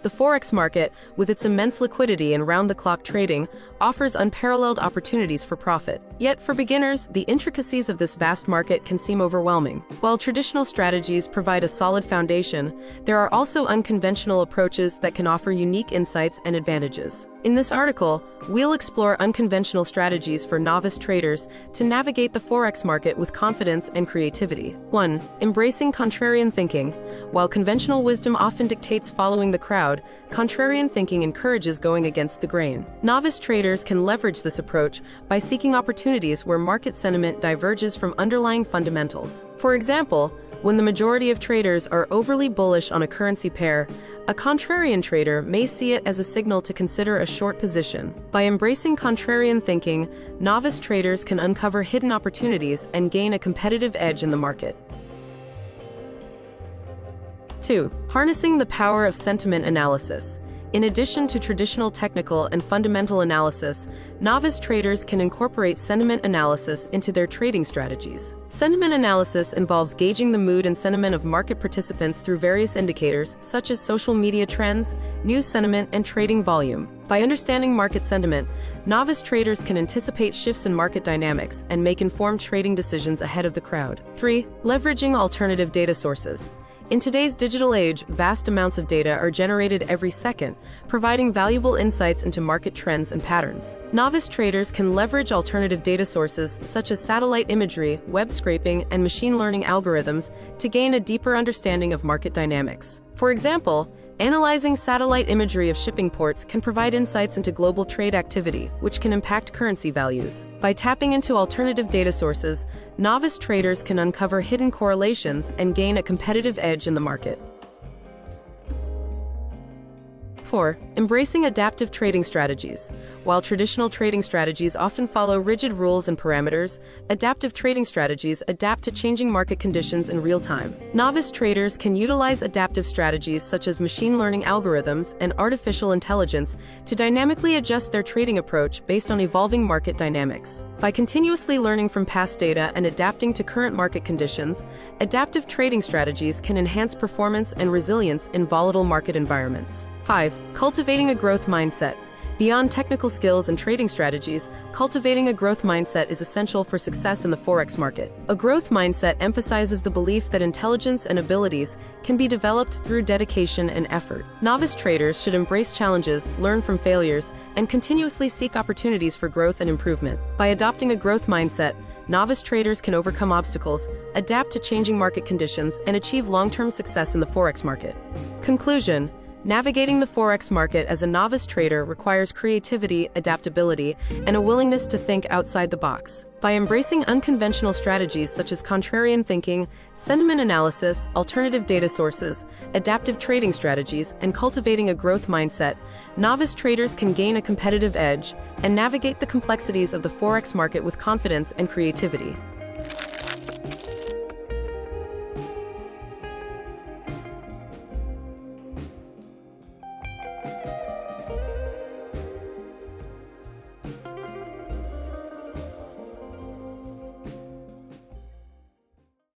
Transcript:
The Forex market, with its immense liquidity and round-the-clock trading, offers unparalleled opportunities for profit. Yet, for beginners, the intricacies of this vast market can seem overwhelming. While traditional strategies provide a solid foundation, there are also unconventional approaches that can offer unique insights and advantages. In this article, we'll explore unconventional strategies for novice traders to navigate the Forex market with confidence and creativity. 1. Embracing contrarian thinking. While conventional wisdom often dictates following the crowd, contrarian thinking encourages going against the grain. Novice traders can leverage this approach by seeking opportunities where market sentiment diverges from underlying fundamentals. For example, when the majority of traders are overly bullish on a currency pair, a contrarian trader may see it as a signal to consider a short position. By embracing contrarian thinking, novice traders can uncover hidden opportunities and gain a competitive edge in the market. 2. Harnessing the power of sentiment analysis. In addition to traditional technical and fundamental analysis, novice traders can incorporate sentiment analysis into their trading strategies. Sentiment analysis involves gauging the mood and sentiment of market participants through various indicators, such as social media trends, news sentiment, and trading volume. By understanding market sentiment, novice traders can anticipate shifts in market dynamics and make informed trading decisions ahead of the crowd. 3. Leveraging alternative data sources. In today's digital age, vast amounts of data are generated every second, providing valuable insights into market trends and patterns. Novice traders can leverage alternative data sources such as satellite imagery, web scraping, and machine learning algorithms to gain a deeper understanding of market dynamics. For example, analyzing satellite imagery of shipping ports can provide insights into global trade activity, which can impact currency values. By tapping into alternative data sources, novice traders can uncover hidden correlations and gain a competitive edge in the market. 4. Embracing adaptive trading strategies. While traditional trading strategies often follow rigid rules and parameters, adaptive trading strategies adapt to changing market conditions in real time. Novice traders can utilize adaptive strategies such as machine learning algorithms and artificial intelligence to dynamically adjust their trading approach based on evolving market dynamics. By continuously learning from past data and adapting to current market conditions, adaptive trading strategies can enhance performance and resilience in volatile market environments. 5. Cultivating a growth mindset. Beyond technical skills and trading strategies, cultivating a growth mindset is essential for success in the Forex market. A growth mindset emphasizes the belief that intelligence and abilities can be developed through dedication and effort. Novice traders should embrace challenges, learn from failures, and continuously seek opportunities for growth and improvement. By adopting a growth mindset, novice traders can overcome obstacles, adapt to changing market conditions, and achieve long-term success in the Forex market. Conclusion: navigating the Forex market as a novice trader requires creativity, adaptability, and a willingness to think outside the box. By embracing unconventional strategies such as contrarian thinking, sentiment analysis, alternative data sources, adaptive trading strategies, and cultivating a growth mindset, novice traders can gain a competitive edge and navigate the complexities of the Forex market with confidence and creativity.